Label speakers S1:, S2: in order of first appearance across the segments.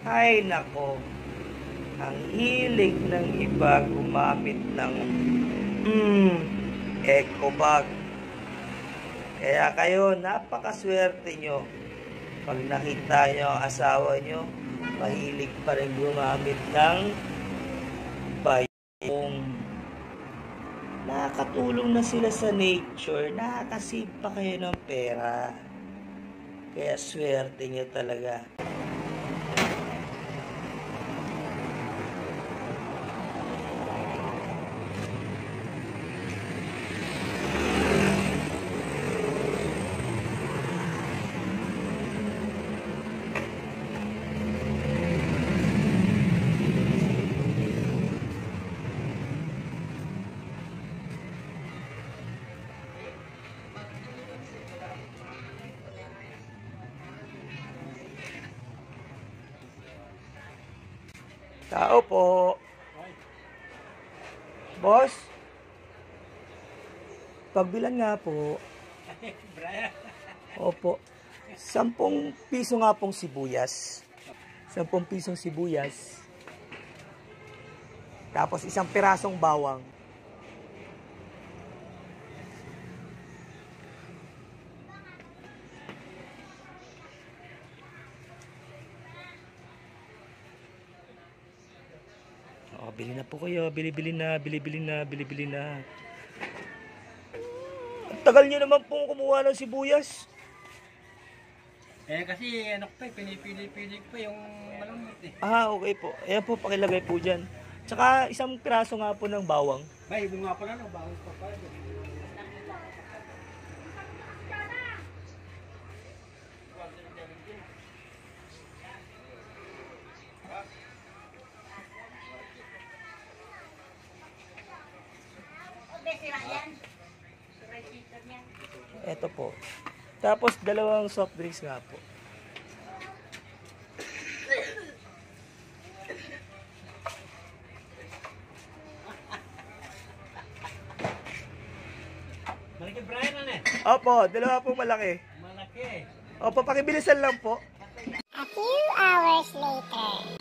S1: Hay nako, ang hilig ng iba gumamit ng eco bag. Kaya kayo, napakaswerte nyo. Pag nakita nyo ang asawa nyo, mahilig pa rin gumamit ng bayong. Nakakatulong na sila sa nature, nakakasave pa kayo ng pera. Kaya swerte nyo talaga. Tao po. Boss? Pagbilan nga po. Opo. 10 piso nga pong sibuyas. 10 pisong sibuyas. Tapos 1 pirasong bawang. Oh, bili na po kayo. Bili-bili na. Ang tagal nyo naman pong kumuha ng sibuyas.
S2: Kasi ano pa, pinipili pa yung malambot eh.
S1: Okay po. Ayan po, pakilagay po dyan. Tsaka 1 piraso nga po ng bawang.
S2: Bay, bunga pa lang, bawang pa pa.
S1: Eto po. Tapos 2 soft drinks nga po.
S2: Malaki Brian ano eh?
S1: Opo, 2 po malaki.
S2: Malaki.
S1: Opo, pakibilisan lang po.
S3: A few hours later.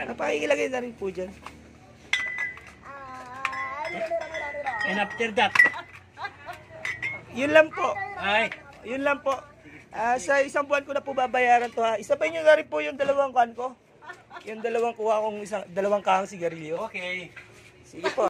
S1: Napakikilagay na rin po dyan.
S2: And after that?
S1: Yun lang po.
S2: Ay.
S1: Yun lang po. Sa 1 buwan ko na po babayaran to ha. Isabay nyo na rin po yung 2 kan ko. Yung 2 kuha kong 2 kahang sigarilyo.
S2: Okay.
S1: Sige po.